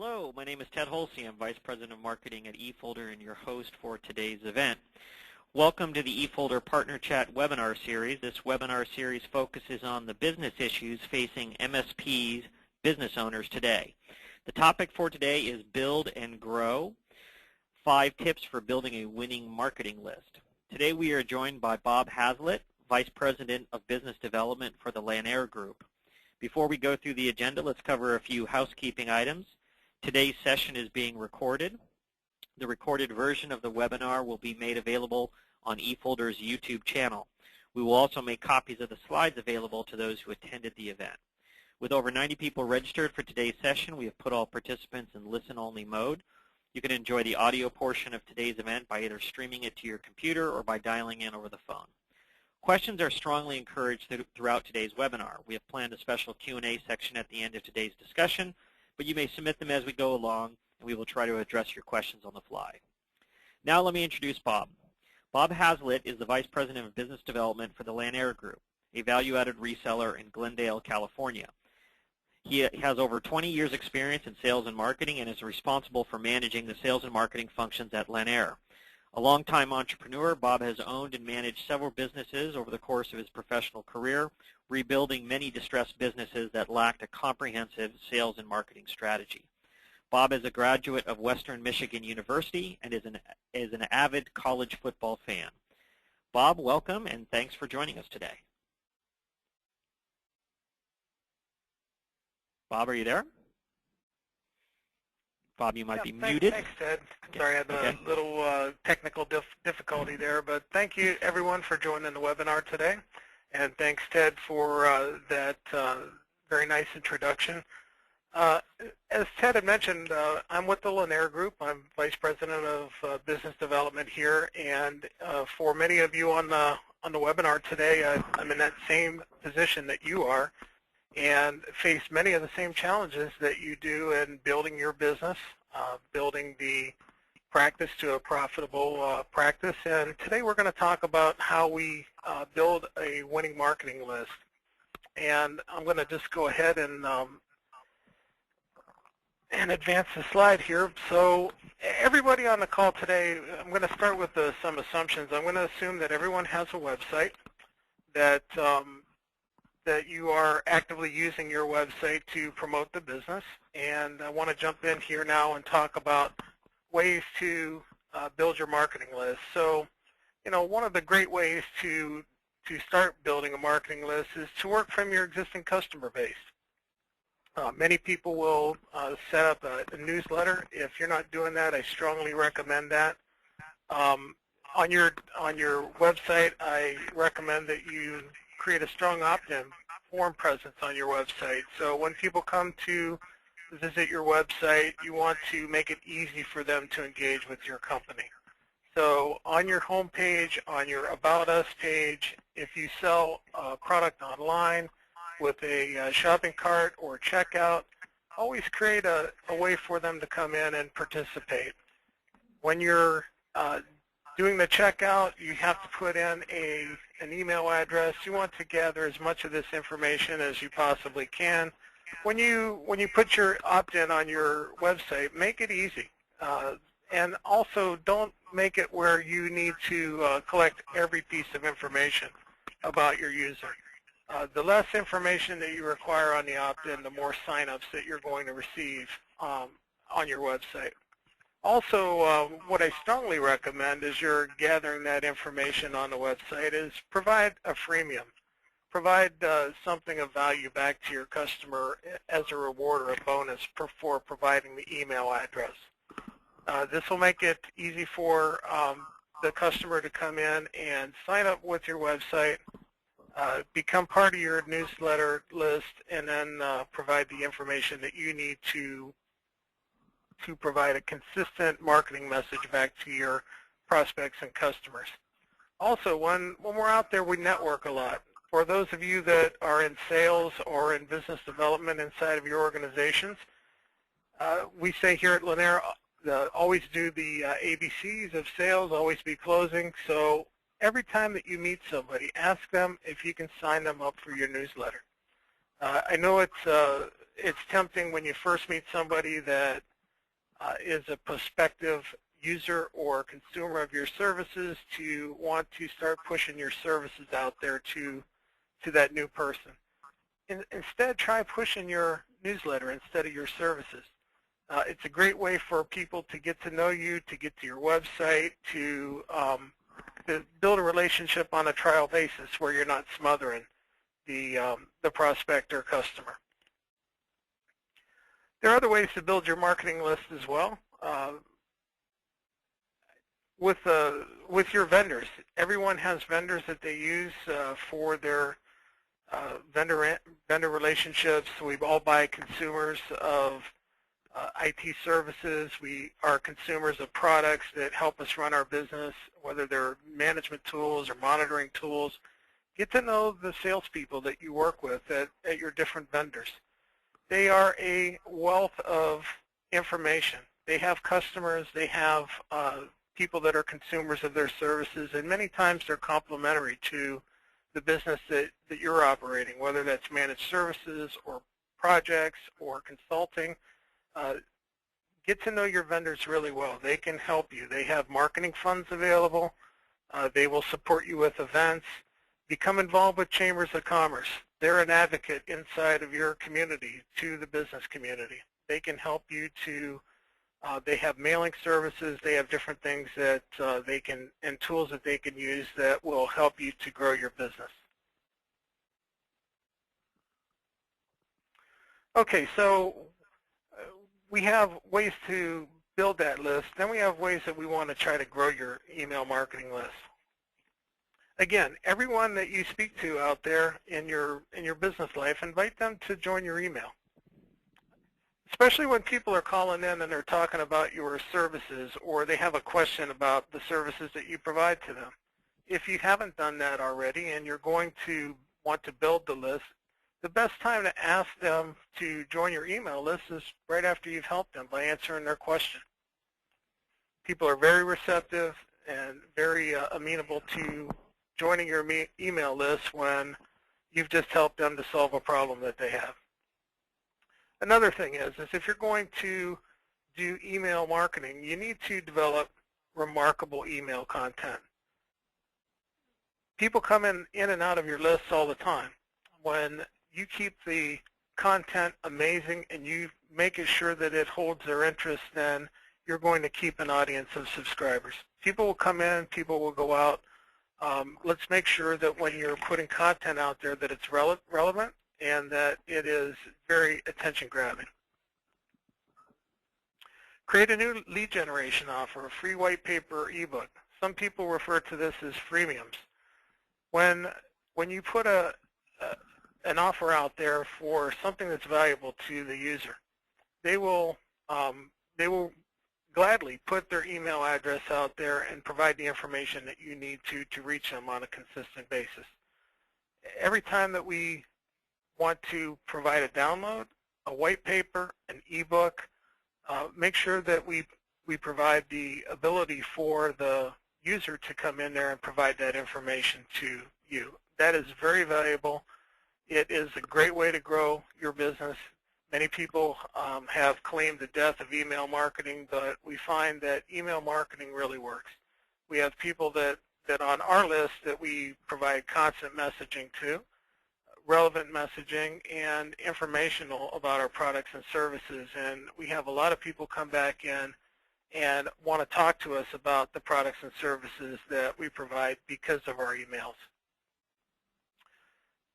Hello, my name is Ted Holsey. I'm Vice President of Marketing at eFolder and your host for today's event. Welcome to the eFolder Partner Chat webinar series. This webinar series focuses on the business issues facing MSPs, business owners today. The topic for today is Build and Grow, 5 tips for building a winning marketing list. Today we are joined by Bob Hazlett, Vice President of Business Development for the LANAIR Group. Before we go through the agenda, let's cover a few housekeeping items. Today's session is being recorded. The recorded version of the webinar will be made available on eFolder's YouTube channel. We will also make copies of the slides available to those who attended the event. With over 90 people registered for today's session, we have put all participants in listen-only mode. You can enjoy the audio portion of today's event by either streaming it to your computer or by dialing in over the phone. Questions are strongly encouraged throughout today's webinar. We have planned a special Q&A section at the end of today's discussion, but you may submit them as we go along, and we will try to address your questions on the fly. Now let me introduce Bob. Bob Hazlett is the Vice President of Business Development for the LANAIR Group, a value-added reseller in Glendale, California. He has over 20 years' experience in sales and marketing and is responsible for managing the sales and marketing functions at LANAIR. A longtime entrepreneur, Bob has owned and managed several businesses over the course of his professional career, rebuilding many distressed businesses that lacked a comprehensive sales and marketing strategy. Bob is a graduate of Western Michigan University and is an avid college football fan. Bob, welcome, and thanks for joining us today. Bob, are you there? Bob, you might be muted. Thanks, Ted. Sorry, I had a little technical difficulty there, but thank you, everyone, for joining the webinar today. And thanks, Ted, for that very nice introduction. As Ted had mentioned, I'm with the LANAIR Group. I'm Vice President of Business Development here, and for many of you on the webinar today, I'm in that same position that you are, and face many of the same challenges that you do in building your business, building the practice to a profitable practice. And today we're going to talk about how we build a winning marketing list. And I'm going to just go ahead and advance the slide here. So everybody on the call today, I'm going to start with some assumptions. I'm going to assume that everyone has a website, that that you are actively using your website to promote the business. And I want to jump in here now and talk about ways to build your marketing list. So, one of the great ways to start building a marketing list is to work from your existing customer base. Many people will set up a newsletter. If you're not doing that, I strongly recommend that. On your website, I recommend that you create a strong opt-in form presence on your website. So when people come to visit your website, you want to make it easy for them to engage with your company. So on your home page, on your About Us page, if you sell a product online with a shopping cart or checkout, always create a way for them to come in and participate. When you're doing the checkout, you have to put in an email address. You want to gather as much of this information as you possibly can. When you put your opt-in on your website, make it easy. And also don't make it where you need to collect every piece of information about your user. The less information that you require on the opt-in, the more sign-ups that you're going to receive on your website. Also, what I strongly recommend as you're gathering that information on the website is provide a freemium. Provide something of value back to your customer as a reward or a bonus for providing the email address. This will make it easy for the customer to come in and sign up with your website, become part of your newsletter list, and then provide the information that you need to provide a consistent marketing message back to your prospects and customers. Also, when we're out there, we network a lot. For those of you that are in sales or in business development inside of your organizations, we say here at LANAIR, always do the ABCs of sales, always be closing. So every time that you meet somebody, ask them if you can sign them up for your newsletter. I know it's tempting when you first meet somebody that is a prospective user or consumer of your services to want to start pushing your services out there to that new person. Instead, try pushing your newsletter instead of your services. It's a great way for people to get to know you, to get to your website, to build a relationship on a trial basis where you're not smothering the prospect or customer. There are other ways to build your marketing list as well. With your vendors, everyone has vendors that they use for their vendor relationships. We all buy consumers of IT services. We are consumers of products that help us run our business, whether they're management tools or monitoring tools. Get to know the salespeople that you work with at your different vendors. They are a wealth of information. They have customers. They have people that are consumers of their services, and many times they're complementary to the business that you're operating, whether that's managed services or projects or consulting. Get to know your vendors really well. They can help you. They have marketing funds available. They will support you with events. Become involved with chambers of commerce. They're an advocate inside of your community to the business community. They can help you to, they have mailing services. They have different things that they can, and tools that they can use that will help you to grow your business. Okay, so we have ways to build that list. Then we have ways that we want to try to grow your email marketing list. Again, everyone that you speak to out there in your business life, invite them to join your email. Especially when people are calling in and they're talking about your services or they have a question about the services that you provide to them. If you haven't done that already and you're going to want to build the list, the best time to ask them to join your email list is right after you've helped them by answering their question. People are very receptive and very amenable to joining your email list when you've just helped them to solve a problem that they have. Another thing is if you're going to do email marketing, you need to develop remarkable email content. People come in and out of your lists all the time. When you keep the content amazing and you make it sure that it holds their interest, then you're going to keep an audience of subscribers. People will come in, people will go out. Let's make sure that when you're putting content out there that it's relevant and that it is very attention-grabbing. Create a new lead generation offer, a free white paper or ebook. Some people refer to this as freemiums. When you put an offer out there for something that's valuable to the user, they will gladly put their email address out there and provide the information that you need to reach them on a consistent basis. Every time that we want to provide a download, a white paper, an ebook, make sure that we provide the ability for the user to come in there and provide that information to you. That is very valuable. It is a great way to grow your business. Many people have claimed the death of email marketing, but we find that email marketing really works. We have people that on our list that we provide constant messaging to, relevant messaging, and informational about our products and services. And we have a lot of people come back in and want to talk to us about the products and services that we provide because of our emails.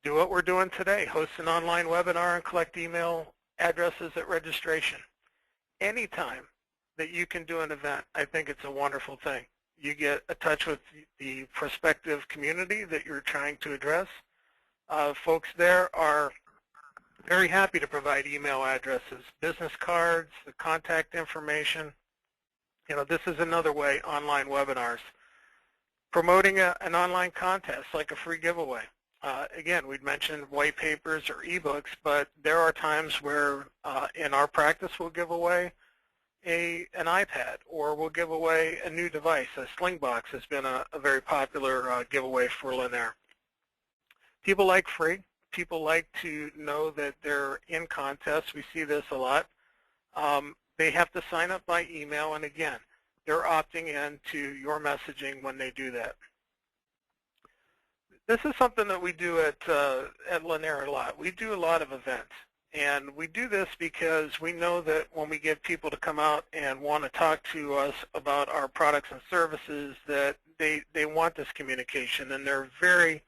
Do what we're doing today. Host an online webinar and collect email addresses at registration. Anytime that you can do an event, I think it's a wonderful thing. You get in touch with the prospective community that you're trying to address. Folks there are very happy to provide email addresses, business cards, the contact information. You know, this is another way, online webinars. Promoting an online contest like a free giveaway. Again, we'd mentioned white papers or ebooks, but there are times where in our practice we'll give away an iPad, or we'll give away a new device. A Slingbox has been a very popular giveaway for LANAIR. People like free. People like to know that they're in contests. We see this a lot. they have to sign up by email, and again, they're opting in to your messaging when they do that. This is something that we do at LANAIR a lot. We do a lot of events, and we do this because we know that when we get people to come out and want to talk to us about our products and services, that they want this communication, and they're very,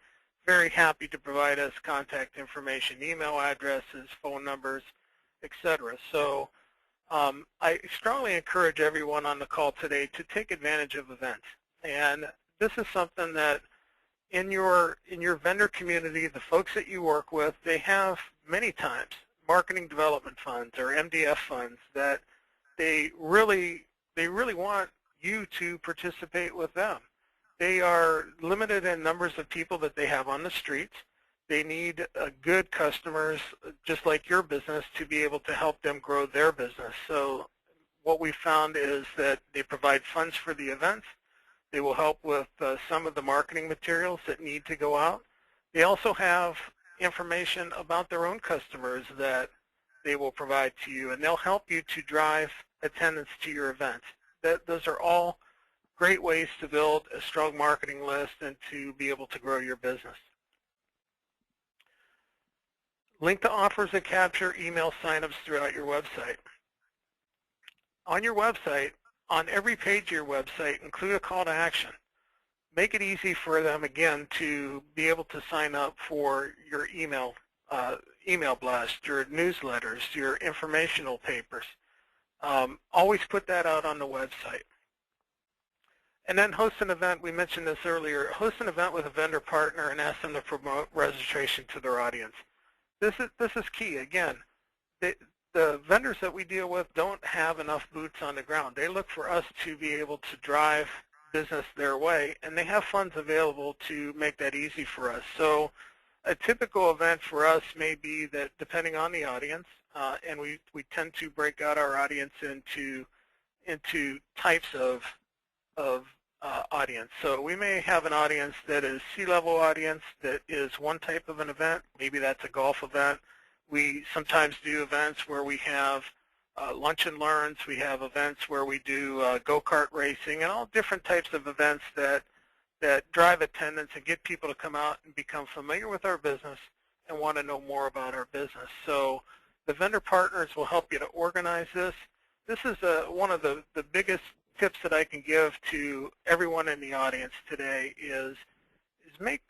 very happy to provide us contact information, email addresses, phone numbers, etc. So I strongly encourage everyone on the call today to take advantage of events. And this is something that in your vendor community, the folks that you work with, they have many times marketing development funds or MDF funds that they really want you to participate with them. They are limited in numbers of people that they have on the streets. They need good customers, just like your business, to be able to help them grow their business. So what we found is that they provide funds for the events. They will help with some of the marketing materials that need to go out. They also have information about their own customers that they will provide to you, and they'll help you to drive attendance to your events. Those are all great ways to build a strong marketing list and to be able to grow your business. Link to offers that capture email signups throughout your website. On your website, on every page of your website, include a call to action. Make it easy for them, again, to be able to sign up for your email blast, your newsletters, your informational papers. Always put that out on the website. And then host an event. We mentioned this earlier. Host an event with a vendor partner and ask them to promote registration to their audience. This is key. Again, the vendors that we deal with don't have enough boots on the ground. They look for us to be able to drive business their way, and they have funds available to make that easy for us. So a typical event for us may be that, depending on the audience, and we tend to break out our audience into types of audience. So we may have an audience that is C-level audience that is one type of an event. Maybe that's a golf event. We sometimes do events where we have lunch and learns. We have events where we do go-kart racing, and all different types of events that drive attendance and get people to come out and become familiar with our business and want to know more about our business. So the vendor partners will help you to organize this. This is one of the biggest tips that I can give to everyone in the audience today is make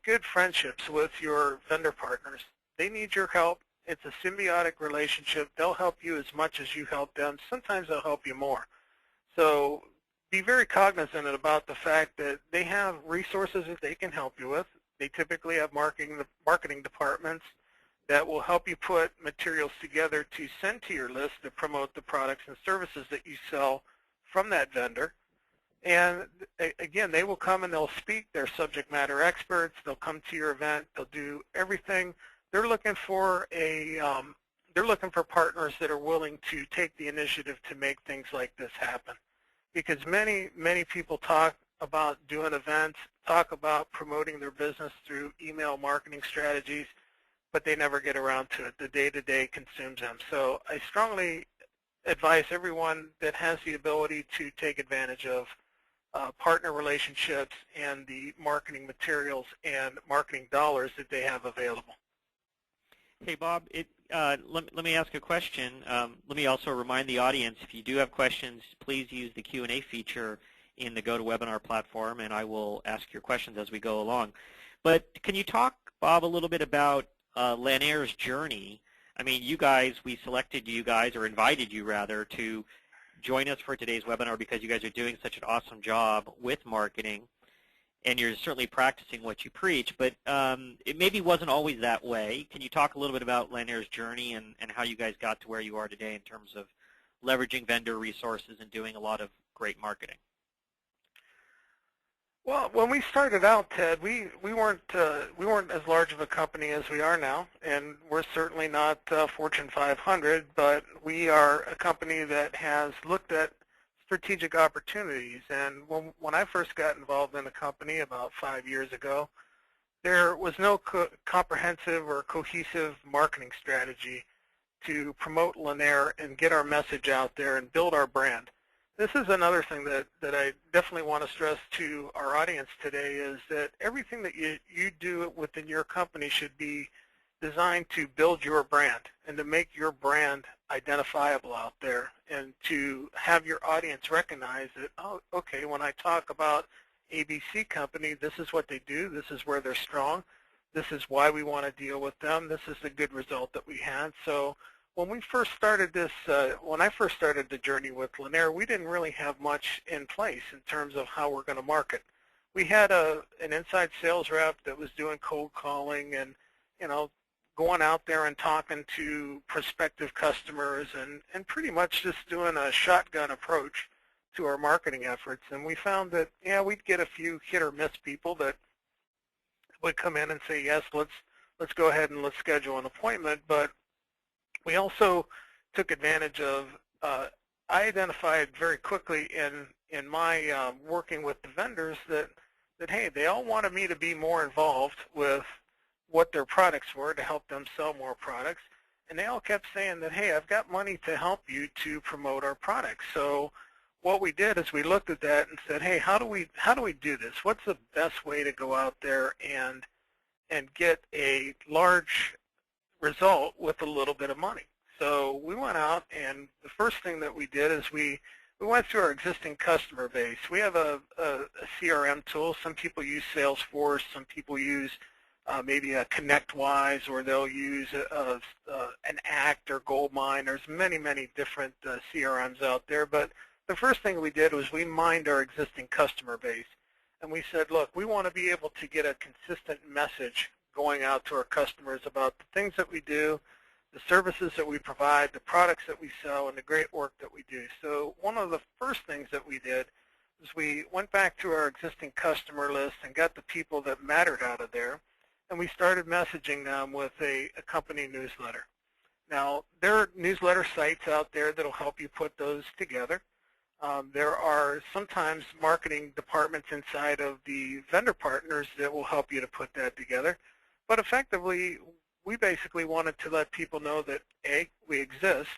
good friendships with your vendor partners. They need your help. It's a symbiotic relationship. They'll help you as much as you help them. Sometimes they'll help you more. So be very cognizant about the fact that they have resources that they can help you with. They typically have marketing departments that will help you put materials together to send to your list to promote the products and services that you sell from that vendor. And again, they will come and they'll speak. They're subject matter experts. They'll come to your event. They'll do everything. They're looking for partners that are willing to take the initiative to make things like this happen. Because many people talk about doing events, talk about promoting their business through email marketing strategies, but they never get around to it. The day-to-day consumes them. So I strongly advise everyone that has the ability to take advantage of partner relationships and the marketing materials and marketing dollars that they have available. Hey, Bob, let me ask a question. Let me also remind the audience, if you do have questions, please use the Q&A feature in the GoToWebinar platform, and I will ask your questions as we go along. But can you talk, Bob, a little bit about LANAIR's journey? I mean, we selected you guys, or invited you rather, to join us for today's webinar because you guys are doing such an awesome job with marketing, and you're certainly practicing what you preach, but it maybe wasn't always that way. Can you talk a little bit about LANAIR's journey and how you guys got to where you are today in terms of leveraging vendor resources and doing a lot of great marketing? Well, when we started out, Ted, we weren't as large of a company as we are now, and we're certainly not Fortune 500, but we are a company that has looked at strategic opportunities. And when I first got involved in the company about 5 years ago, there was no comprehensive or cohesive marketing strategy to promote LANAIR and get our message out there and build our brand. This is another thing that I definitely want to stress to our audience today, is that everything that you do within your company should be designed to build your brand and to make your brand identifiable out there, and to have your audience recognize that, oh, okay, when I talk about ABC company, this is what they do, this is where they're strong, this is why we want to deal with them, this is the good result that we had. So when we first started this, when I first started the journey with LANAIR, we didn't really have much in place in terms of how we're going to market. We had an inside sales rep that was doing cold calling and, you know, going out there and talking to prospective customers and pretty much just doing a shotgun approach to our marketing efforts. And we found that, yeah, we'd get a few hit or miss people that would come in and say, yes, let's go ahead and let's schedule an appointment. But we also took advantage of, I identified very quickly in my working with the vendors that hey, they all wanted me to be more involved with what their products were to help them sell more products. And they all kept saying that, hey, I've got money to help you to promote our products. So what we did is we looked at that and said, hey, how do we do this? What's the best way to go out there and get a large result with a little bit of money? So we went out, and the first thing that we did is we went through our existing customer base. We have a CRM tool. Some people use Salesforce. Some people use maybe a ConnectWise, or they'll use an Act or Goldmine. There's many, many different CRMs out there. But the first thing we did was we mined our existing customer base. And we said, look, we want to be able to get a consistent message going out to our customers about the things that we do, the services that we provide, the products that we sell, and the great work that we do. So one of the first things that we did is we went back to our existing customer list and got the people that mattered out of there, and we started messaging them with a company newsletter. Now, there are newsletter sites out there that will help you put those together. There are sometimes marketing departments inside of the vendor partners that will help you to put that together. But effectively, we basically wanted to let people know that, A, we exist,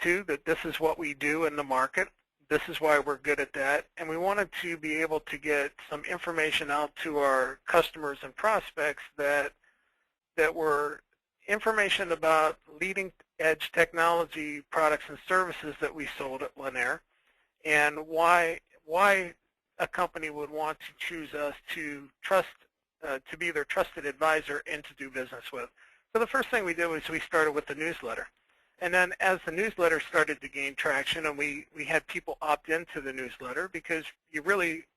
2, that this is what we do in the market, this is why we're good at that, and we wanted to be able to get some information out to our customers and prospects that were information about leading-edge technology products and services that we sold at LANAIR, and why a company would want to choose us to be their trusted advisor and to do business with. So the first thing we did was we started with the newsletter. And then as the newsletter started to gain traction, and we had people opt into the newsletter, because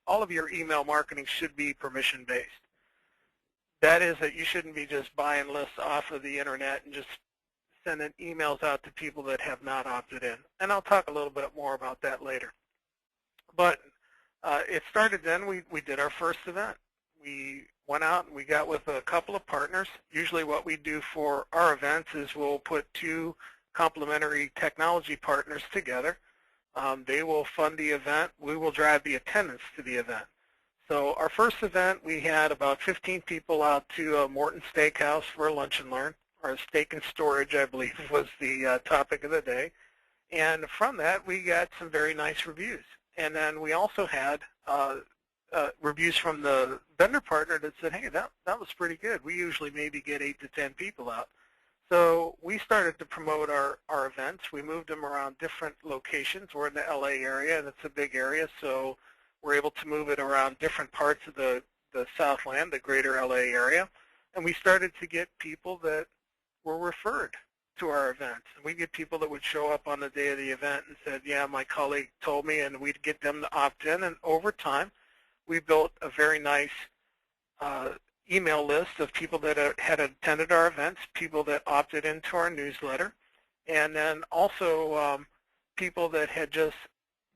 all of your email marketing should be permission-based. That is, that you shouldn't be just buying lists off of the internet and just sending emails out to people that have not opted in. And I'll talk a little bit more about that later. But it started then. We did our first event. We went out and we got with a couple of partners. Usually what we do for our events is we'll put 2 complementary technology partners together. They will fund the event. We will drive the attendance to the event. So our first event, we had about 15 people out to Morton Steakhouse for a lunch and learn, or steak and storage, I believe, was the topic of the day. And from that, we got some very nice reviews. And then we also had reviews from the vendor partner that said, hey, that was pretty good. We usually maybe get 8 to 10 people out. So we started to promote our events. We moved them around different locations. We're in the LA area, and it's a big area, so we're able to move it around different parts of the Southland, the greater LA area. And we started to get people that were referred to our events. And we get people that would show up on the day of the event and said, yeah, my colleague told me, and we'd get them to opt in. And over time, we built a very nice email list of people that had attended our events, people that opted into our newsletter, and then also people that had just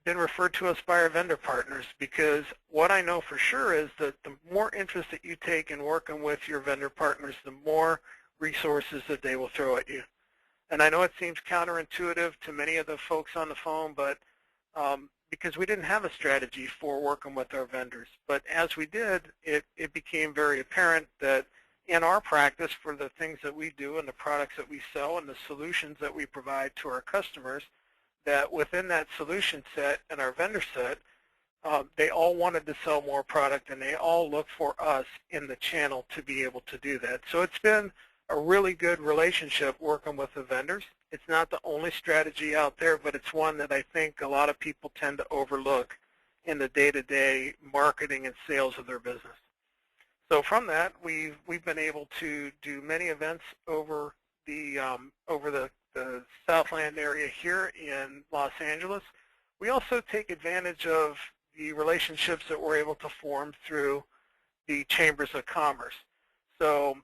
been referred to us by our vendor partners. Because what I know for sure is that the more interest that you take in working with your vendor partners, the more resources that they will throw at you. And I know it seems counterintuitive to many of the folks on the phone, but because we didn't have a strategy for working with our vendors. But as we did, it became very apparent that in our practice for the things that we do and the products that we sell and the solutions that we provide to our customers, that within that solution set and our vendor set, they all wanted to sell more product, and they all look for us in the channel to be able to do that. So it's been a really good relationship working with the vendors. It's not the only strategy out there, but it's one that I think a lot of people tend to overlook in the day-to-day marketing and sales of their business. So from that, we've been able to do many events over the Southland area here in Los Angeles. We also take advantage of the relationships that we're able to form through the chambers of commerce. So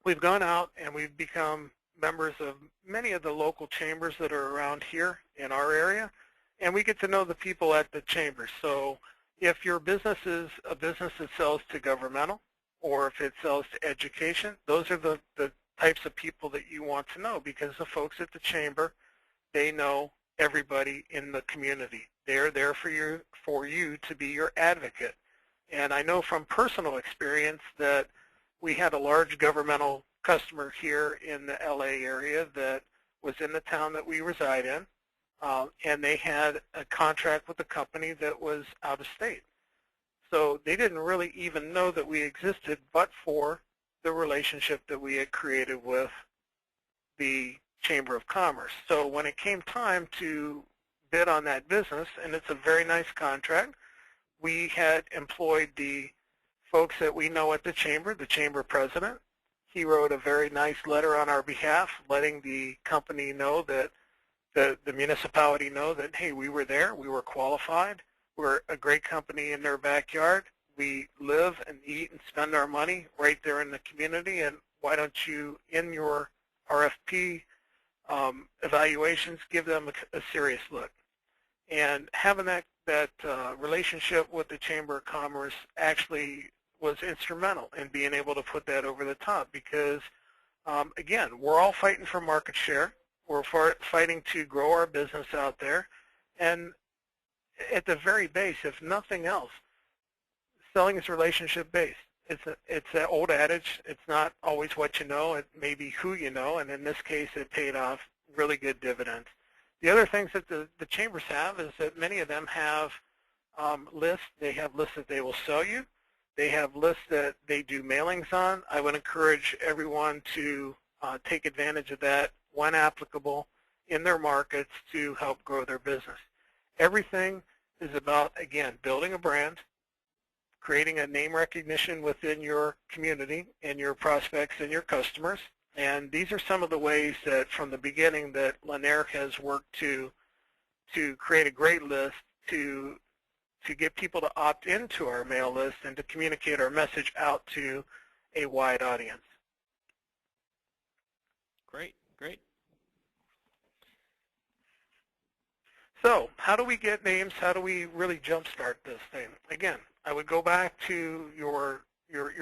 we've gone out and we've become members of many of the local chambers that are around here in our area, and we get to know the people at the chambers. So if your business is a business that sells to governmental, or if it sells to education, those are the types of people that you want to know, because the folks at the chamber, they know everybody in the community. They're there for you to be your advocate. And I know from personal experience that we had a large governmental customer here in the LA area that was in the town that we reside in, and they had a contract with a company that was out of state. So they didn't really even know that we existed, but for the relationship that we had created with the Chamber of Commerce. So when it came time to bid on that business, and it's a very nice contract, we had employed the folks that we know at the chamber president. He wrote a very nice letter on our behalf, letting the company know that the municipality know that, hey, we were there, we were qualified, we're a great company in their backyard, we live and eat and spend our money right there in the community, and why don't you, in your RFP evaluations, give them a serious look. And having that relationship with the Chamber of Commerce actually was instrumental in being able to put that over the top, because again, we're all fighting for market share. We're fighting to grow our business out there, and at the very base, if nothing else, selling is relationship based. It's an old adage. It's not always what you know, it may be who you know, and in this case it paid off really good dividends. The other things that the chambers have is that many of them have lists. They have lists that they will sell you. They have lists that they do mailings on. I would encourage everyone to take advantage of that when applicable in their markets to help grow their business. Everything is about, again, building a brand, creating a name recognition within your community and your prospects and your customers. And these are some of the ways that from the beginning that LANAIR has worked to create a great list, to get people to opt into our mail list and to communicate our message out to a wide audience. Great, great. So how do we get names? How do we really jumpstart this thing? Again, I would go back to your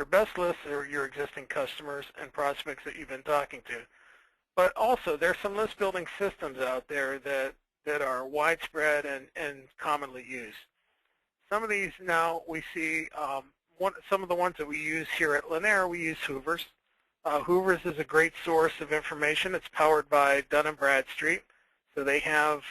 best list or your existing customers and prospects that you've been talking to. But also, there's some list building systems out there that are widespread and commonly used. Some of these now we see, some of the ones that we use here at LANAIR, we use Hoovers. Hoovers is a great source of information. It's powered by Dun & Bradstreet, so they have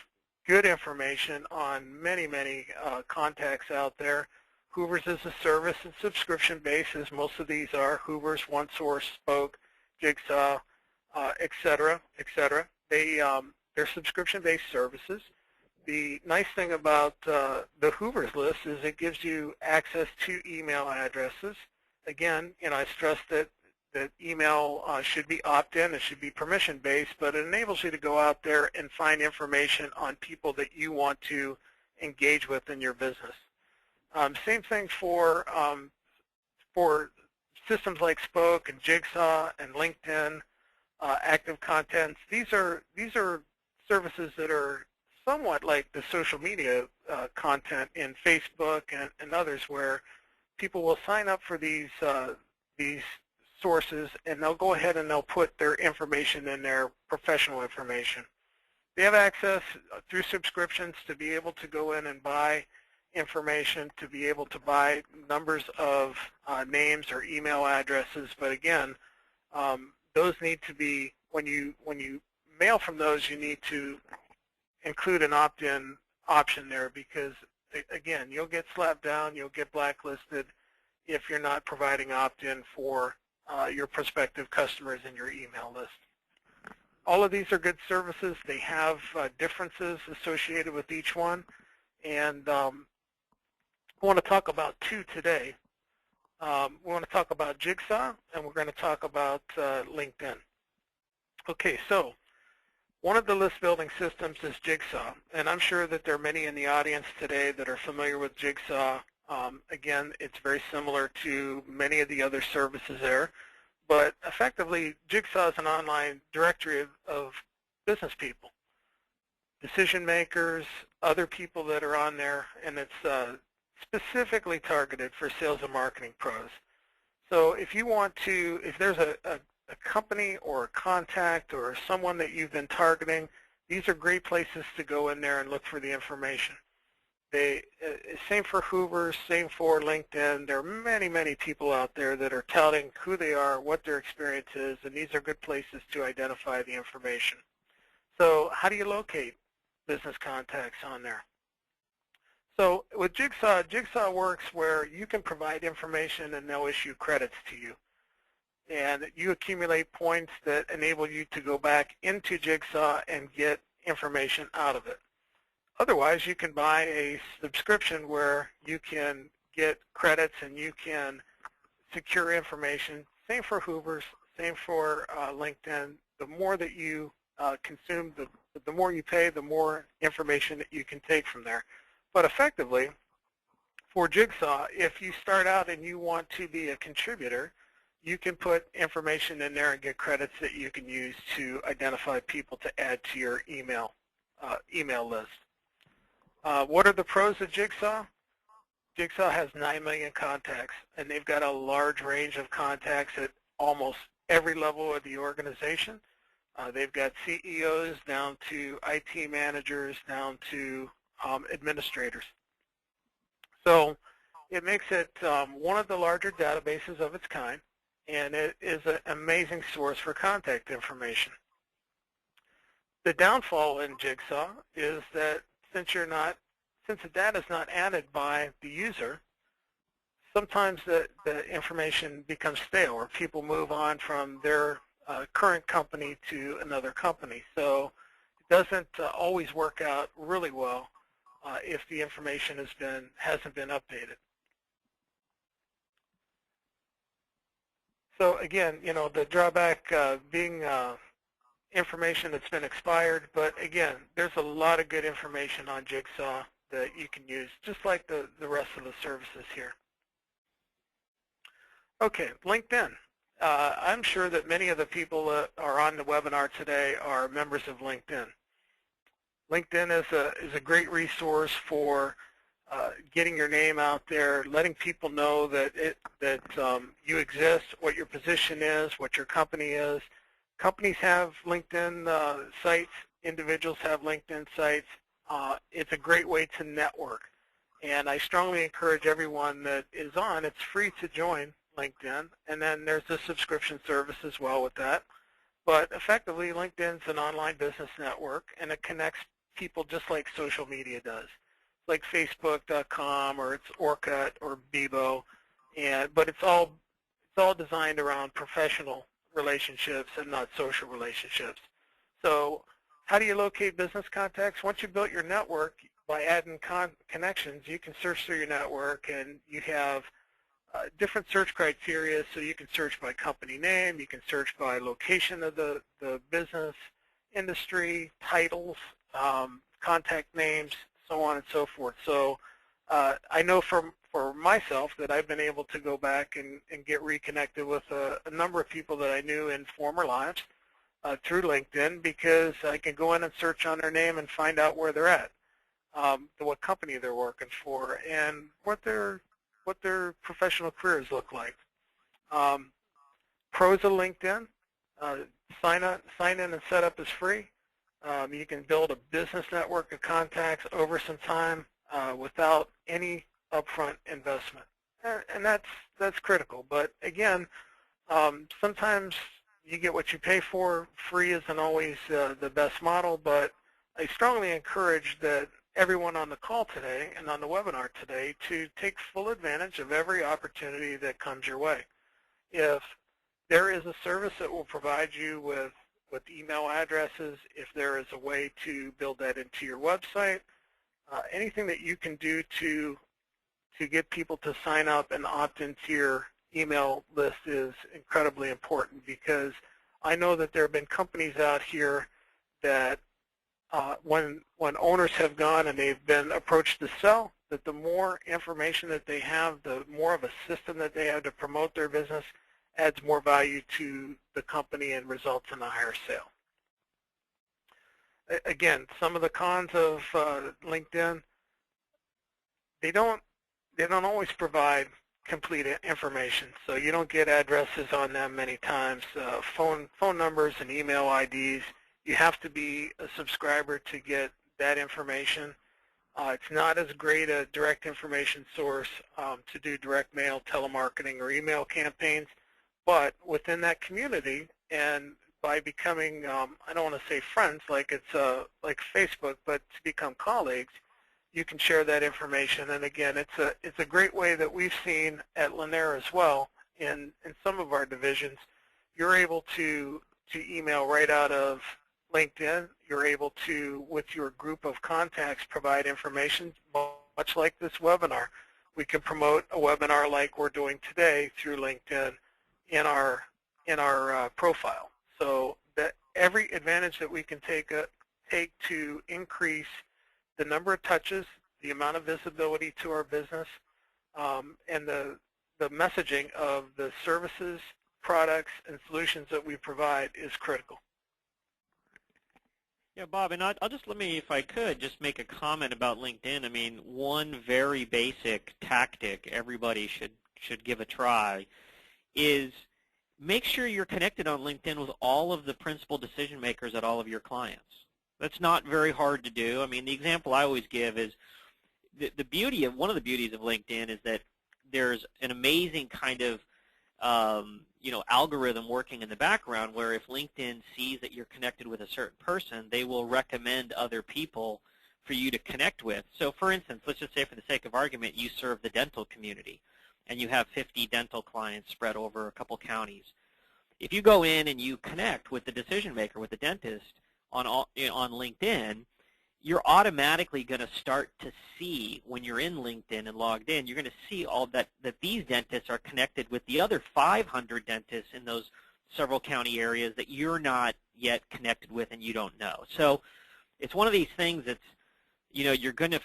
good information on many, many contacts out there. Hoovers is a service and subscription-based, as most of these are. Hoovers, OneSource, Spoke, Jigsaw, et cetera, et cetera. They're subscription-based services. The nice thing about the Hoovers list is it gives you access to email addresses. Again, I stress that email should be opt-in, it should be permission-based, but it enables you to go out there and find information on people that you want to engage with in your business. Same thing for systems like Spoke and Jigsaw and LinkedIn, Active Contents. These are services that are somewhat like the social media content in Facebook and others, where people will sign up for these sources, and they'll go ahead and they'll put their information in there, professional information. They have access through subscriptions to be able to go in and buy information to be able to buy numbers of names or email addresses. But again, those need to be, when you mail from those, you need to include an opt-in option there, because again, you'll get slapped down, you'll get blacklisted if you're not providing opt-in for your prospective customers in your email list. All of these are good services. They have differences associated with each one, and I want to talk about two today. We want to talk about Jigsaw, and we're going to talk about LinkedIn. Okay, so one of the list building systems is Jigsaw, and I'm sure that there are many in the audience today that are familiar with Jigsaw. Again, it's very similar to many of the other services there, but effectively Jigsaw is an online directory of business people, decision makers, other people that are on there, and it's specifically targeted for sales and marketing pros. So if you want to, if there's a company or a contact or someone that you've been targeting, these are great places to go in there and look for the information. Same for Hoover, same for LinkedIn. There are many, many people out there that are touting who they are, what their experience is, and these are good places to identify the information. So how do you locate business contacts on there? So with Jigsaw, Jigsaw works where you can provide information and they'll issue credits to you. And you accumulate points that enable you to go back into Jigsaw and get information out of it. Otherwise, you can buy a subscription where you can get credits and you can secure information. Same for Hoover's, same for LinkedIn. The more that you consume, the more you pay, the more information that you can take from there. But effectively, for Jigsaw, if you start out and you want to be a contributor, you can put information in there and get credits that you can use to identify people to add to your email list. What are the pros of Jigsaw? Jigsaw has 9 million contacts, and they've got a large range of contacts at almost every level of the organization. They've got CEOs down to IT managers down to administrators. So it makes it one of the larger databases of its kind, and it is an amazing source for contact information. The downfall in Jigsaw is that since the data is not added by the user, sometimes the information becomes stale, or people move on from their current company to another company. So it doesn't always work out really well if the information hasn't been updated. So again, the drawback being information that's been expired, but again, there's a lot of good information on Jigsaw that you can use, just like the rest of the services here. Okay, LinkedIn. I'm sure that many of the people that are on the webinar today are members of LinkedIn. LinkedIn is a great resource for getting your name out there, letting people know that you exist, what your position is, what your company is. Companies have LinkedIn sites. Individuals have LinkedIn sites. It's a great way to network. And I strongly encourage everyone that is on, it's free to join LinkedIn. And then there's a subscription service as well with that. But effectively, LinkedIn's an online business network, and it connects people just like social media does, like Facebook.com or it's Orkut or Bebo. But it's all designed around professional relationships and not social relationships. So how do you locate business contacts? Once you've built your network, by adding connections, you can search through your network, and you have different search criteria. So you can search by company name, you can search by location of the business, industry, titles, contact names, so on and so forth. So I know for myself that I've been able to go back and get reconnected with a number of people that I knew in former lives through LinkedIn, because I can go in and search on their name and find out where they're at, what company they're working for, and what their professional careers look like. Pros of LinkedIn: sign in and set up is free. You can build a business network of contacts over some time. without any upfront investment. And that's critical. But again, sometimes you get what you pay for. Free isn't always the best model, but I strongly encourage that everyone on the call today and on the webinar today to take full advantage of every opportunity that comes your way. If there is a service that will provide you with email addresses, if there is a way to build that into your website, anything that you can do to get people to sign up and opt into your email list is incredibly important, because I know that there have been companies out here that when owners have gone and they've been approached to sell, that the more information that they have, the more of a system that they have to promote their business adds more value to the company and results in a higher sale. Again, some of the cons of LinkedIn, they don't always provide complete information. So you don't get addresses on them many times, phone numbers and email IDs. You have to be a subscriber to get that information. It's not as great a direct information source to do direct mail, telemarketing, or email campaigns. But within that community, and by becoming, I don't want to say friends like it's like Facebook, but to become colleagues, you can share that information. And again, it's a great way that we've seen at LANAIR as well. In some of our divisions, you're able to email right out of LinkedIn. You're able to, with your group of contacts, provide information, much like this webinar. We can promote a webinar like we're doing today through LinkedIn in our profile. So that every advantage that we can take to increase the number of touches, the amount of visibility to our business, and the messaging of the services, products, and solutions that we provide is critical. Yeah, Bob, and I'll just, let me, if I could, just make a comment about LinkedIn. I mean, one very basic tactic everybody should give a try is make sure you're connected on LinkedIn with all of the principal decision makers at all of your clients. That's not very hard to do. I mean, the example I always give is the beauty of, one of the beauties of LinkedIn is that there's an amazing kind of algorithm working in the background where if LinkedIn sees that you're connected with a certain person, they will recommend other people for you to connect with. So for instance, let's just say for the sake of argument, you serve the dental community and you have 50 dental clients spread over a couple counties. If you go in and you connect with the decision maker, with the dentist on LinkedIn, you're automatically going to start to see, when you're in LinkedIn and logged in, you're going to see all that these dentists are connected with the other 500 dentists in those several county areas that you're not yet connected with and you don't know. So it's one of these things that's, you're going to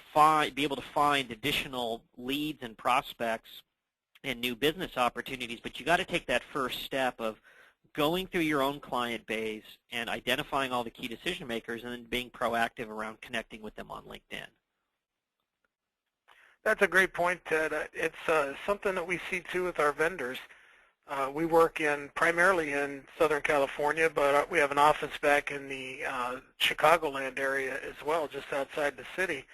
be able to find additional leads and prospects and new business opportunities, but you got to take that first step of going through your own client base and identifying all the key decision makers and then being proactive around connecting with them on LinkedIn. That's a great point, Ted. It's something that we see too with our vendors. We work primarily in Southern California, but we have an office back in the Chicagoland area as well, just outside the city.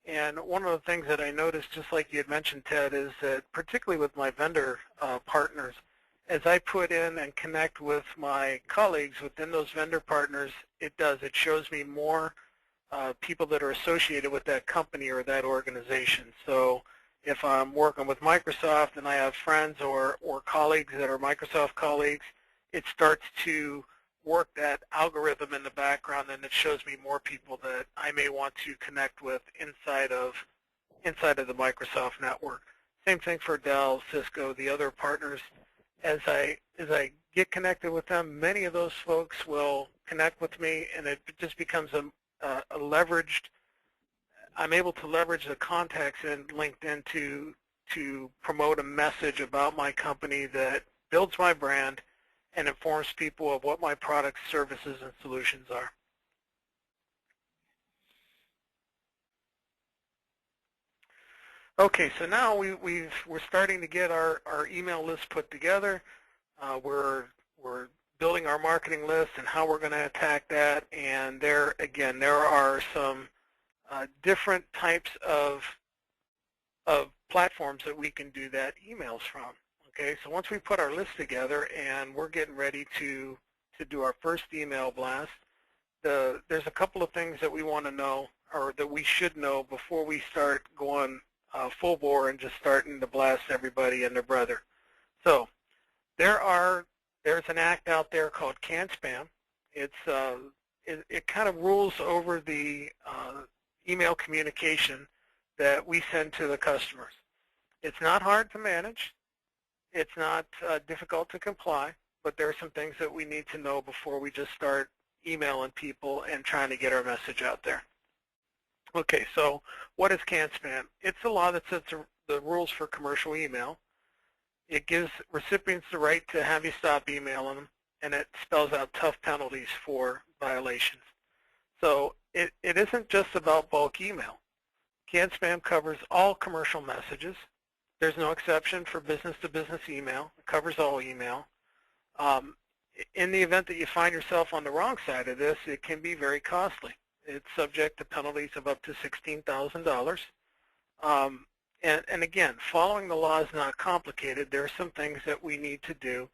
And one of the things that I noticed, just like you had mentioned, Ted, is that particularly with my vendor partners, as I put in and connect with my colleagues within those vendor partners, it shows me more people that are associated with that company or that organization. So if I'm working with Microsoft and I have friends or colleagues that are Microsoft colleagues, it starts to work that algorithm in the background, and it shows me more people that I may want to connect with inside of the Microsoft network. Same thing for Dell, Cisco, the other partners. As I get connected with them, many of those folks will connect with me, and it just becomes a leveraged. I'm able to leverage the contacts in LinkedIn to promote a message about my company that builds my brand and informs people of what my products, services, and solutions are. Okay, so now we're starting to get our email list put together. We're building our marketing list and how we're going to attack that. And there are some different types of platforms that we can do that emails from. Okay, so once we put our list together and we're getting ready to do our first email blast, there's a couple of things that we want to know, or that we should know, before we start going full bore and just starting to blast everybody and their brother. So there's an act out there called CAN-SPAM. It kind of rules over the email communication that we send to the customers. It's not hard to manage. It's not difficult to comply, but there are some things that we need to know before we just start emailing people and trying to get our message out there. Okay, so what is CAN-SPAM? It's a law that sets the rules for commercial email. It gives recipients the right to have you stop emailing them, and it spells out tough penalties for violations. So it isn't just about bulk email. CAN-SPAM covers all commercial messages. There's no exception for business-to-business email. It covers all email. In the event that you find yourself on the wrong side of this, it can be very costly. It's subject to penalties of up to $16,000. And again, following the law is not complicated. There are some things that we need to do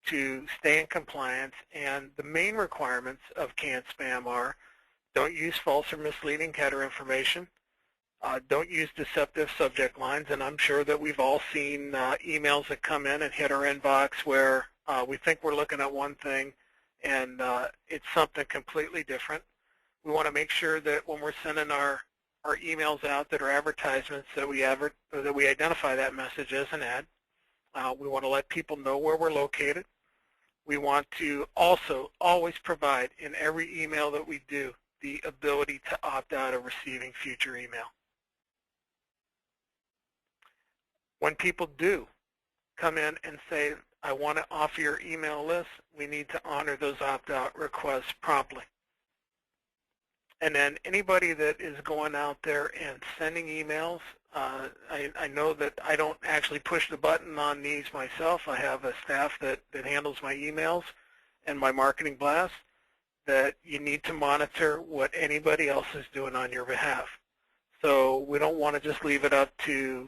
to stay in compliance, and the main requirements of CAN-SPAM are: don't use false or misleading header information, don't use deceptive subject lines, and I'm sure that we've all seen emails that come in and hit our inbox where we think we're looking at one thing and it's something completely different. We want to make sure that when we're sending our emails out that are advertisements, that we identify that message as an ad. We want to let people know where we're located. We want to also always provide in every email that we do the ability to opt out of receiving future email. When people do come in and say, I want to offer your email list, we need to honor those opt-out requests promptly. And then anybody that is going out there and sending emails, I know that I don't actually push the button on these myself. I have a staff that handles my emails and my marketing blast, that you need to monitor what anybody else is doing on your behalf. So we don't want to just leave it up to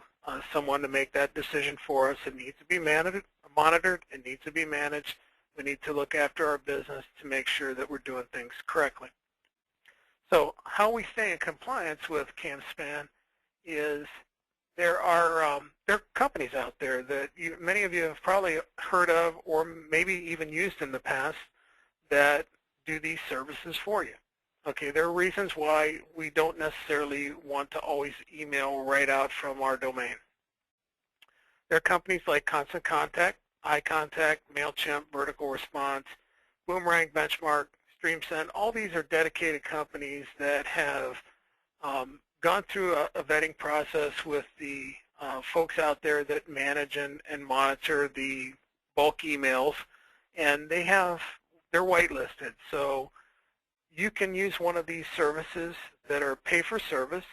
someone to make that decision for us. It needs to be monitored. It needs to be managed. We need to look after our business to make sure that we're doing things correctly. So how we stay in compliance with CAN-SPAM is there are companies out there that many of you have probably heard of, or maybe even used in the past, that do these services for you. Okay, there are reasons why we don't necessarily want to always email right out from our domain. There are companies like Constant Contact, iContact, MailChimp, Vertical Response, Boomerang, Benchmark, StreamSend. All these are dedicated companies that have gone through a vetting process with the folks out there that manage and monitor the bulk emails, and they're whitelisted. So you can use one of these services that are pay-for-service.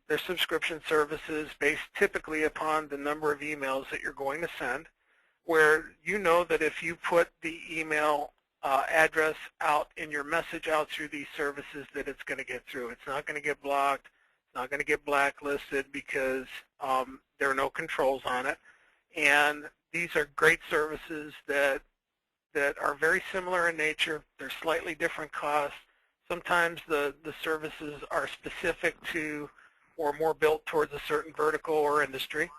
They're subscription services based typically upon the number of emails that you're going to send, where you know that if you put the email address out in your message out through these services, that it's going to get through. It's not going to get blocked. It's not going to get blacklisted because there are no controls on it. And these are great services that are very similar in nature. They're slightly different costs. Sometimes the services are specific to or more built towards a certain vertical or industry.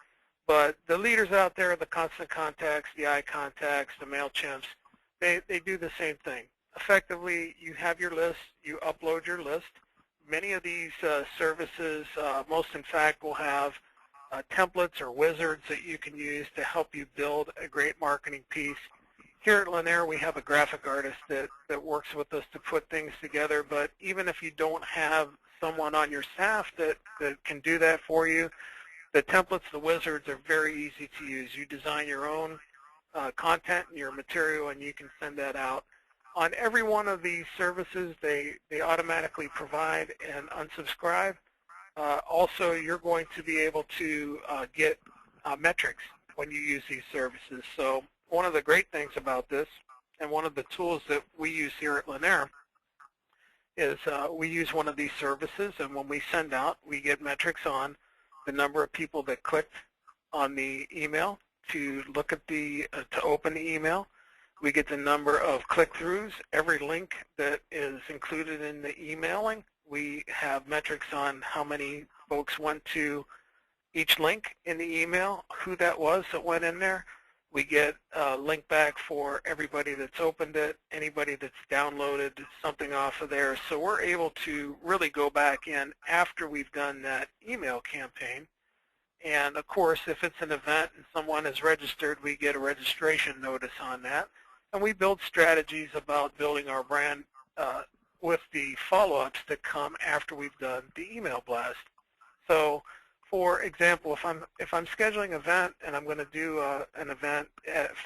But the leaders out there, the Constant Contacts, the iContacts, the MailChimps, they do the same thing. Effectively, you have your list, you upload your list. Many of these services, most in fact, will have templates or wizards that you can use to help you build a great marketing piece. Here at LANAIR, we have a graphic artist that works with us to put things together, but even if you don't have someone on your staff that can do that for you, the templates, the wizards are very easy to use. You design your own content and your material, and you can send that out. On every one of these services, they automatically provide an unsubscribe. Also, you're going to be able to get metrics when you use these services. So one of the great things about this, and one of the tools that we use here at LANAIR, is we use one of these services, and when we send out, we get metrics on the number of people that clicked on the email to look at to open the email. We get the number of click-throughs, every link that is included in the emailing. We have metrics on how many folks went to each link in the email, who that was that went in there. We get a link back for everybody that's opened it, anybody that's downloaded something off of there. So we're able to really go back in after we've done that email campaign. And of course, if it's an event and someone is registered, we get a registration notice on that. And we build strategies about building our brand with the follow-ups that come after we've done the email blast. So, for example, if I'm scheduling an event and I'm going to do an event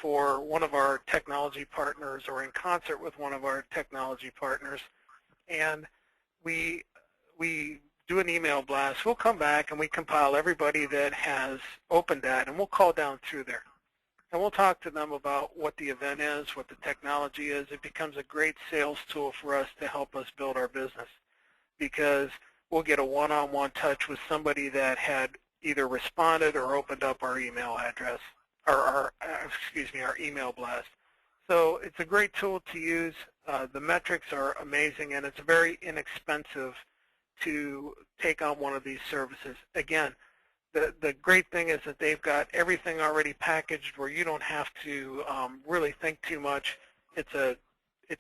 for one of our technology partners or in concert with one of our technology partners, and we do an email blast, we'll come back and we compile everybody that has opened that, and we'll call down through there. And we'll talk to them about what the event is, what the technology is. It becomes a great sales tool for us to help us build our business, because we'll get a one-on-one touch with somebody that had either responded or opened up our email address, or our email blast. So it's a great tool to use. The metrics are amazing, and it's very inexpensive to take on one of these services. Again, the great thing is that they've got everything already packaged where you don't have to really think too much. It's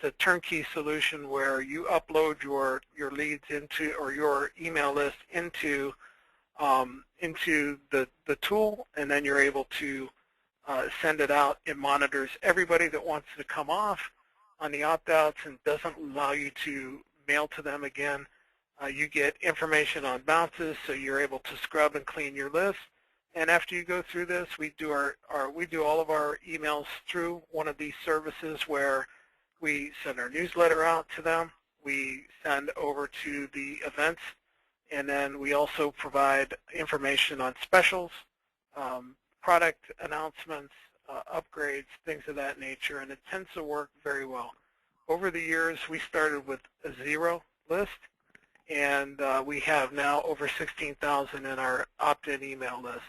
a turnkey solution where you upload your leads into, or your email list into the tool, and then you're able to send it out. It monitors everybody that wants to come off on the opt-outs and doesn't allow you to mail to them again. You get information on bounces, so you're able to scrub and clean your list. And after you go through this, we do all of our emails through one of these services where we send our newsletter out to them. We send over to the events, and then we also provide information on specials, product announcements, upgrades, things of that nature, and it tends to work very well. Over the years, we started with a 0 list, and we have now over 16,000 in our opt-in email list.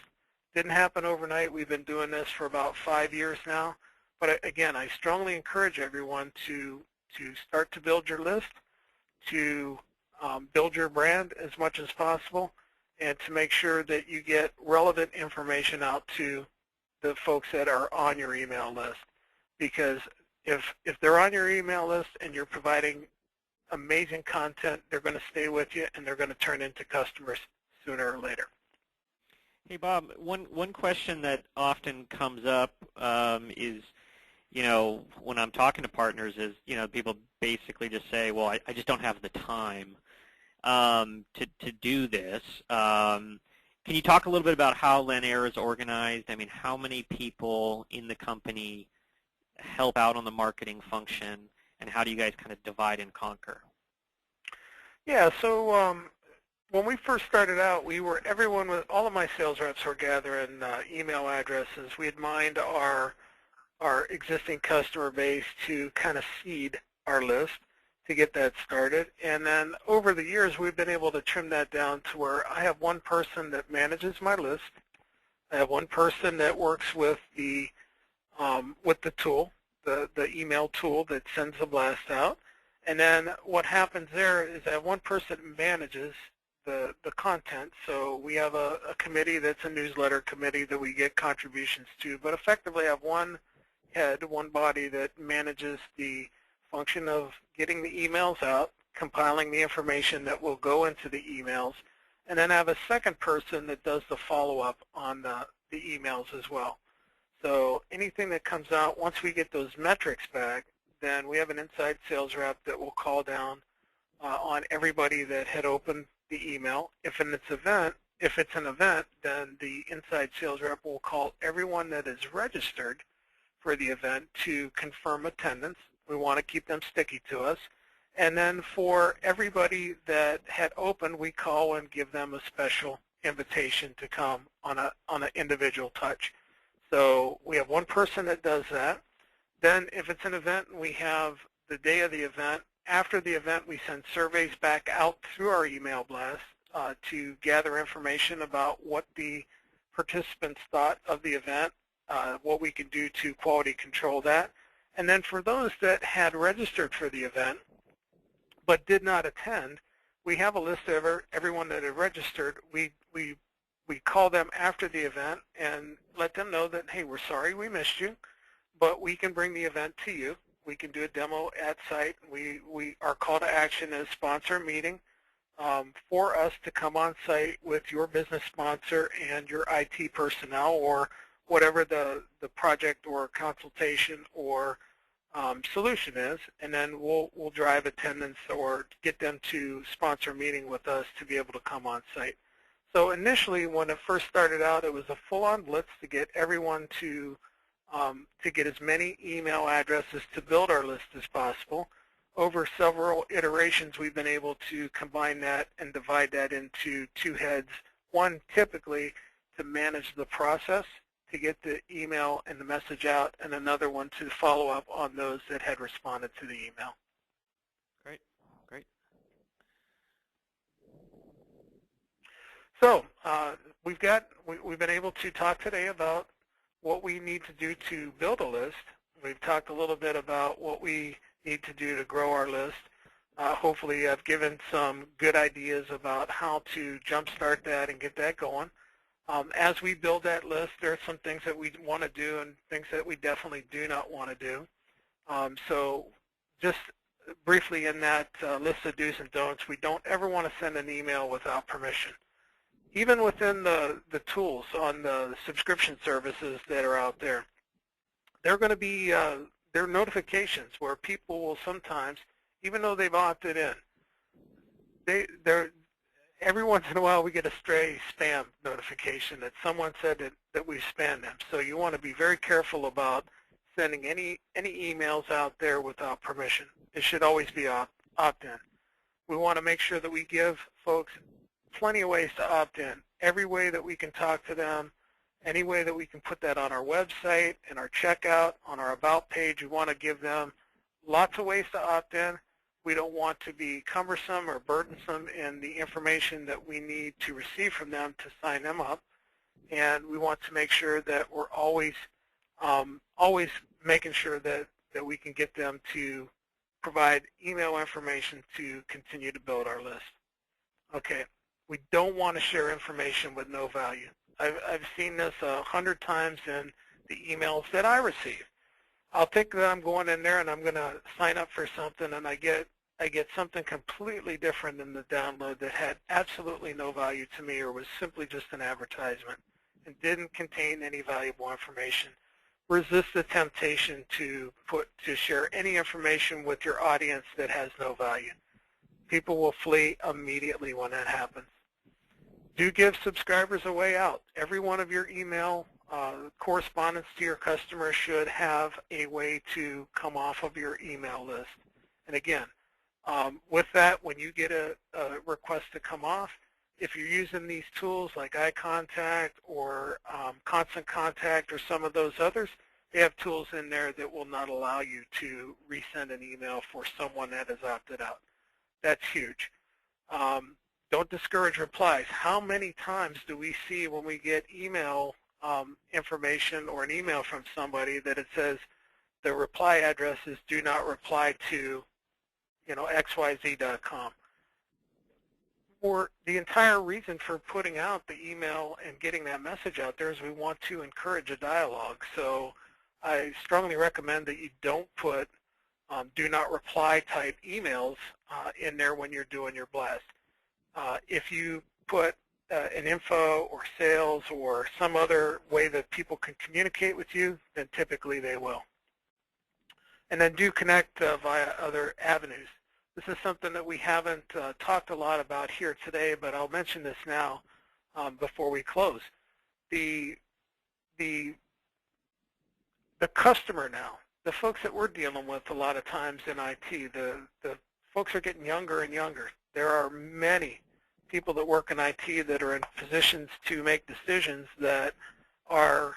Didn't happen overnight. We've been doing this for about 5 years now. But again, I strongly encourage everyone to start to build your list, to build your brand as much as possible, and to make sure that you get relevant information out to the folks that are on your email list. Because if they're on your email list and you're providing amazing content, they're going to stay with you, and they're going to turn into customers sooner or later. Hey, Bob, one question that often comes up is, when I'm talking to partners is, people basically just say, well, I just don't have the time to do this. Can you talk a little bit about how LANAIR is organized? I mean, how many people in the company help out on the marketing function, and how do you guys kind of divide and conquer? Yeah, so when we first started out, all of my sales reps were gathering email addresses. We had mined our existing customer base to kind of seed our list to get that started. And then over the years, we've been able to trim that down to where I have one person that manages my list. I have one person that works with the tool, the email tool that sends the blast out. And then what happens there is that one person manages the content. So we have a committee that's a newsletter committee that we get contributions to. But effectively I have one head, one body that manages the function of getting the emails out, compiling the information that will go into the emails, and then I have a second person that does the follow-up on the emails as well. So anything that comes out, once we get those metrics back, then we have an inside sales rep that will call down on everybody that had opened the email. If it's an event, then the inside sales rep will call everyone that is registered for the event to confirm attendance. We want to keep them sticky to us. And then for everybody that had opened, we call and give them a special invitation to come on an individual touch. So we have one person that does that. Then if it's an event, we have the day of the event. After the event, we send surveys back out through our email blast to gather information about what the participants thought of the event, what we can do to quality control that. And then for those that had registered for the event but did not attend, we have a list of everyone that had registered. We call them after the event and let them know that, hey, we're sorry we missed you, but we can bring the event to you. We can do a demo at site. Our call to action is sponsor a meeting for us to come on site with your business sponsor and your IT personnel or whatever the project or consultation or solution is, and then we'll drive attendance or get them to sponsor a meeting with us to be able to come on site. So initially, when it first started out, it was a full-on blitz to get everyone to get as many email addresses to build our list as possible. Over several iterations, we've been able to combine that and divide that into two heads. One typically to manage the process, to get the email and the message out, and another one to follow up on those that had responded to the email. Great, great. So we've been able to talk today about what we need to do to build a list. We've talked a little bit about what we need to do to grow our list. Hopefully I've given some good ideas about how to jumpstart that and get that going. As we build that list, there are some things that we want to do and things that we definitely do not want to do. So just briefly in that list of do's and don'ts, we don't ever want to send an email without permission. Even within the tools on the subscription services that are out there, there are going to be there are notifications where people will sometimes, even though they've opted in, every once in a while we get a stray spam notification that someone said that we've spammed them. So you want to be very careful about sending any emails out there without permission. It should always be opt-in. We want to make sure that we give folks plenty of ways to opt in. Every way that we can talk to them, any way that we can put that on our website, in our checkout, on our About page, we want to give them lots of ways to opt in. We don't want to be cumbersome or burdensome in the information that we need to receive from them to sign them up. And we want to make sure that we're always making sure that we can get them to provide email information to continue to build our list. Okay, we don't want to share information with no value. I've seen this 100 times in the emails that I receive. I'll think that I'm going in there and I'm going to sign up for something, and I get something completely different in the download that had absolutely no value to me or was simply just an advertisement and didn't contain any valuable information. Resist the temptation to share any information with your audience that has no value. People will flee immediately when that happens. Do give subscribers a way out. Every one of your email correspondence to your customers should have a way to come off of your email list. And again, with that, when you get a request to come off, if you're using these tools like iContact or Constant Contact or some of those others, they have tools in there that will not allow you to resend an email for someone that has opted out. That's huge. Don't discourage replies. How many times do we see when we get email information or an email from somebody that it says the reply address is do not reply to, xyz.com? Or the entire reason for putting out the email and getting that message out there is we want to encourage a dialogue. So I strongly recommend that you don't put do not reply type emails in there when you're doing your blast. If you put an info or sales or some other way that people can communicate with you, then typically they will. And then do connect via other avenues. This is something that we haven't talked a lot about here today, but I'll mention this now before we close. The customer now, the folks that we're dealing with a lot of times in IT, the folks are getting younger and younger. There are many people that work in IT that are in positions to make decisions that are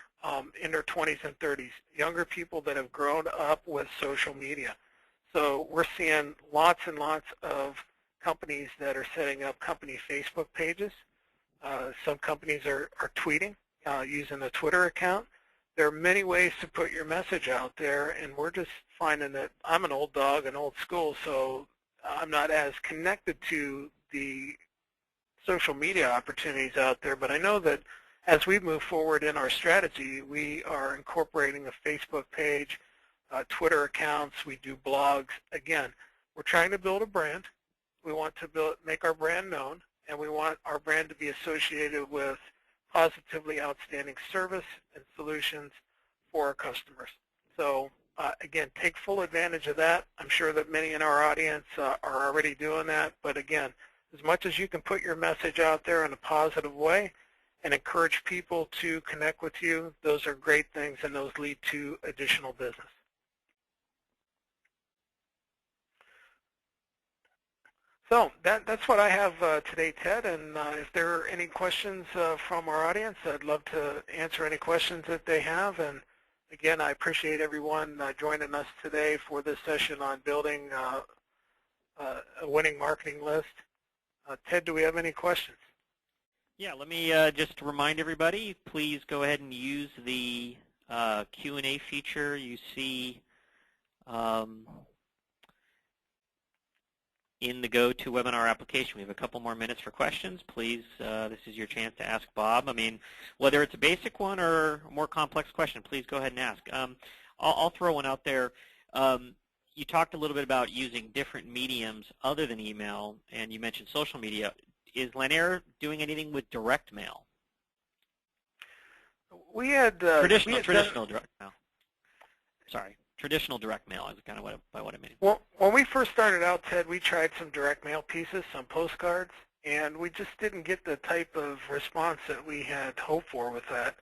in their 20s and 30s, younger people that have grown up with social media. So we're seeing lots and lots of companies that are setting up company Facebook pages. Some companies are tweeting using a Twitter account. There are many ways to put your message out there, and we're just finding that I'm an old dog and old school, so I'm not as connected to the social media opportunities out there, but I know that as we move forward in our strategy, we are incorporating a Facebook page, Twitter accounts, we do blogs. Again, we're trying to build a brand. We want to make our brand known, and we want our brand to be associated with positively outstanding service and solutions for our customers. So again, take full advantage of that. I'm sure that many in our audience are already doing that, but again, as much as you can put your message out there in a positive way and encourage people to connect with you, those are great things, and those lead to additional business. So that's what I have today, Ted, and if there are any questions from our audience, I'd love to answer any questions that they have. And again, I appreciate everyone joining us today for this session on building a winning marketing list. Ted, do we have any questions? Yeah, let me just remind everybody, please go ahead and use the Q&A feature you see in the GoToWebinar application. We have a couple more minutes for questions. Please, this is your chance to ask Bob. I mean, whether it's a basic one or a more complex question, please go ahead and ask. I'll throw one out there. You talked a little bit about using different mediums other than email, and you mentioned social media. Is LANAIR doing anything with direct mail? We had traditional direct mail. Sorry. Traditional direct mail is kind of what I mean. Well, when we first started out, Ted, we tried some direct mail pieces, some postcards, and we just didn't get the type of response that we had hoped for with that.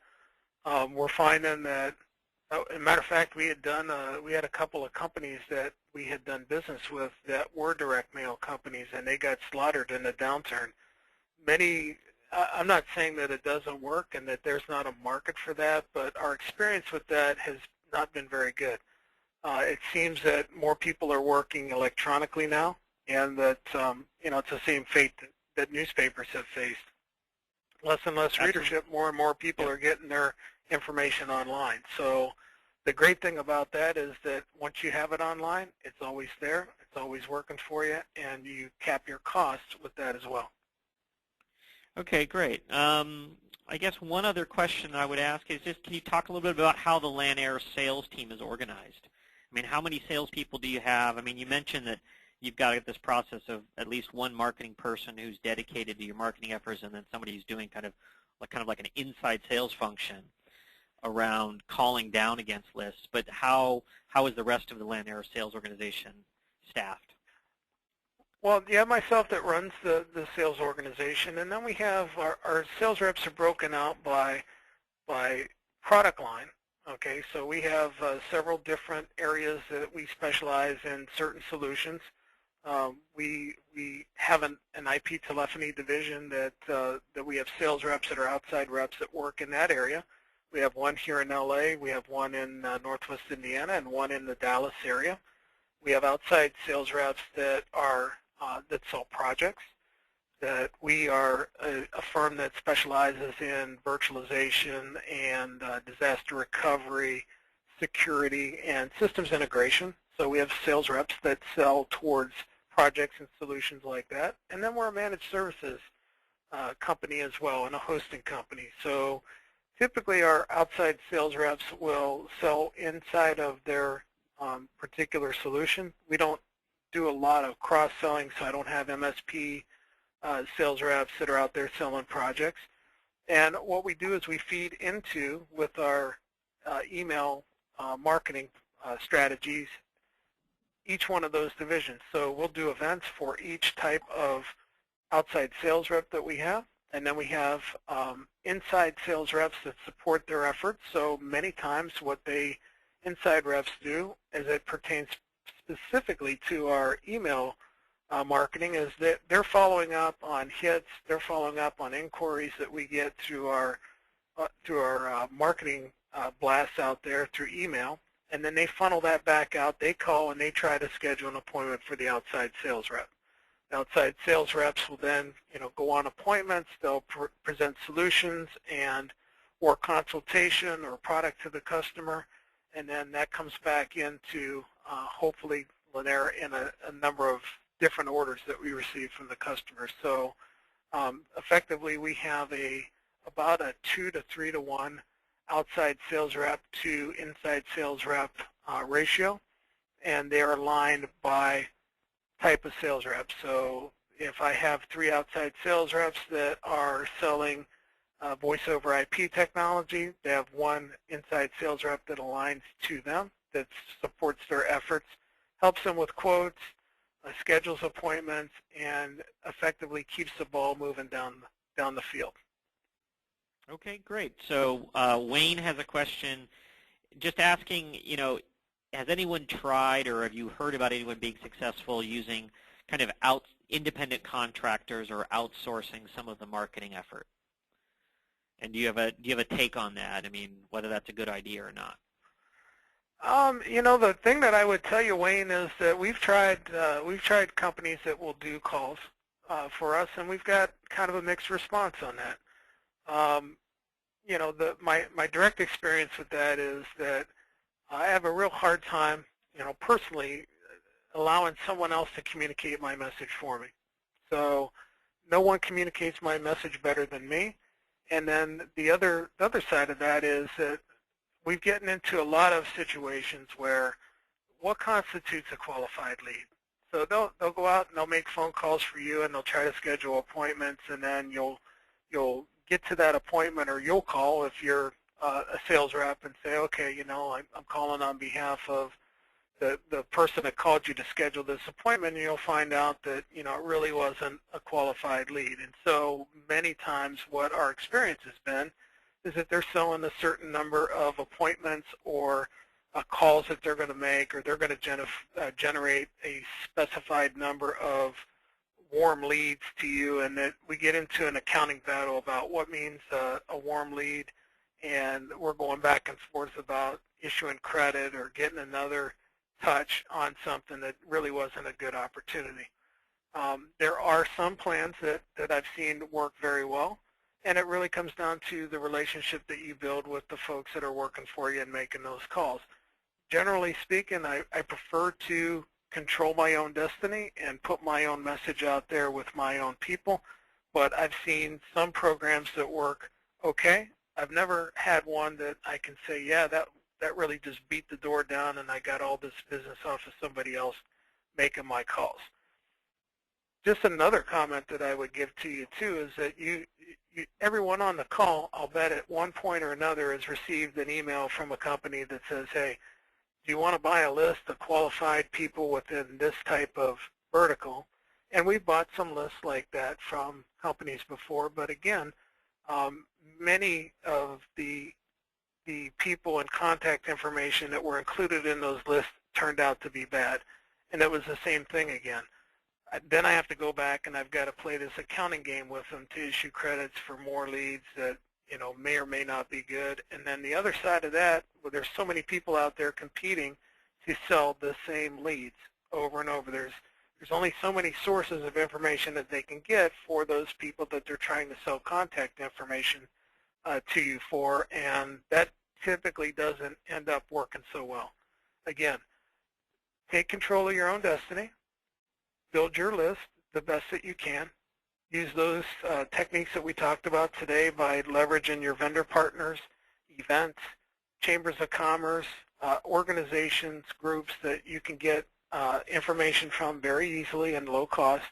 We're finding that, as a matter of fact, we had a couple of companies that we had done business with that were direct mail companies, and they got slaughtered in the downturn. I'm not saying that it doesn't work and that there's not a market for that, but our experience with that has not been very good. It seems that more people are working electronically now, and that it's the same fate that newspapers have faced. Less and less readership, more and more people are getting their information online. So the great thing about that is that once you have it online, it's always there, it's always working for you, and you cap your costs with that as well. Okay, great. I guess one other question I would ask is just, can you talk a little bit about how the LANAIR sales team is organized? I mean, how many salespeople do you have? I mean, you mentioned that you've got this process of at least one marketing person who's dedicated to your marketing efforts, and then somebody who's doing kind of like an inside sales function around calling down against lists. But how is the rest of the LANAIR sales organization staffed? Well, you have myself that runs the sales organization, and then we have our sales reps are broken out by product line. Okay, so we have several different areas that we specialize in certain solutions. We have an IP telephony division that we have sales reps that are outside reps that work in that area. We have one here in LA, we have one in Northwest Indiana, and one in the Dallas area. We have outside sales reps that sell projects. That we are a firm that specializes in virtualization and disaster recovery, security, and systems integration. So we have sales reps that sell towards projects and solutions like that. And then we're a managed services company as well, and a hosting company. So typically our outside sales reps will sell inside of their particular solution. We don't do a lot of cross-selling, so I don't have MSP sales reps that are out there selling projects. And what we do is we feed into, with our email marketing strategies, each one of those divisions. So we'll do events for each type of outside sales rep that we have, and then we have inside sales reps that support their efforts. So many times what inside reps do, as it pertains specifically to our email marketing, is that they're following up on hits, they're following up on inquiries that we get through our marketing blasts out there through email, and then they funnel that back out, they call, and they try to schedule an appointment for the outside sales rep. outside sales reps will then, go on appointments. They'll present solutions and or consultation or product to the customer, and then that comes back into hopefully LANAIR in a number of different orders that we receive from the customer. So effectively, we have about a 2 to 3 to 1 outside sales rep to inside sales rep ratio, and they are aligned by type of sales rep. So if I have 3 outside sales reps that are selling voice over IP technology, they have 1 inside sales rep that aligns to them, that supports their efforts, helps them with quotes, schedules appointments, and effectively keeps the ball moving down the field. Okay, great. So Wayne has a question just asking, has anyone tried or have you heard about anyone being successful using kind of independent contractors or outsourcing some of the marketing effort? And do you have a take on that? I mean, whether that's a good idea or not? The thing that I would tell you, Wayne, is that we've tried companies that will do calls for us, and we've got kind of a mixed response on that. My direct experience with that is that I have a real hard time, personally, allowing someone else to communicate my message for me. So no one communicates my message better than me. And then the other side of that is that we've gotten into a lot of situations where what constitutes a qualified lead? So they'll go out and they'll make phone calls for you, and they'll try to schedule appointments, and then you'll get to that appointment, or you'll call if you're a sales rep and say, okay, I'm calling on behalf of the person that called you to schedule this appointment, and you'll find out that it really wasn't a qualified lead. And so many times what our experience has been is that they're selling a certain number of appointments or calls that they're going to make, or they're going to generate a specified number of warm leads to you, and that we get into an accounting battle about what means a warm lead, and we're going back and forth about issuing credit or getting another touch on something that really wasn't a good opportunity. There are some plans that I've seen work very well, and it really comes down to the relationship that you build with the folks that are working for you and making those calls. Generally speaking, I prefer to control my own destiny and put my own message out there with my own people, but I've seen some programs that work okay. I've never had one that I can say, yeah, that really just beat the door down and I got all this business off of somebody else making my calls. Just another comment that I would give to you too is that everyone on the call, I'll bet at one point or another, has received an email from a company that says, hey, do you want to buy a list of qualified people within this type of vertical? And we've bought some lists like that from companies before, but again, many of the people and contact information that were included in those lists turned out to be bad. And it was the same thing again. Then I have to go back and I've got to play this accounting game with them to issue credits for more leads that may or may not be good. And then the other side of that, well, there's so many people out there competing to sell the same leads over and over. There's only so many sources of information that they can get for those people that they're trying to sell contact information to you for, and that typically doesn't end up working so well. Again, take control of your own destiny, build your list the best that you can, use those techniques that we talked about today by leveraging your vendor partners, events, chambers of commerce, organizations, groups that you can get information from very easily and low cost,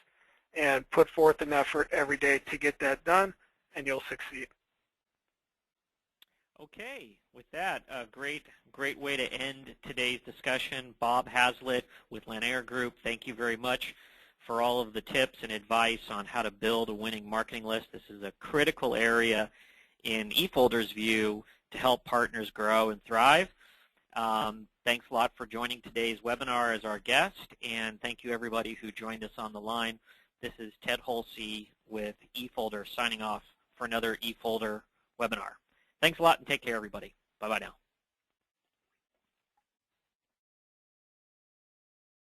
and put forth an effort every day to get that done, and you'll succeed. Okay, with that, a great way to end today's discussion. Bob Hazlett with LANAIR Group, thank you very much for all of the tips and advice on how to build a winning marketing list. This is a critical area in eFolder's view to help partners grow and thrive. Thanks a lot for joining today's webinar as our guest, and thank you everybody who joined us on the line. This is Ted Holsey with eFolder signing off for another eFolder webinar. Thanks a lot and take care, everybody. Bye-bye now.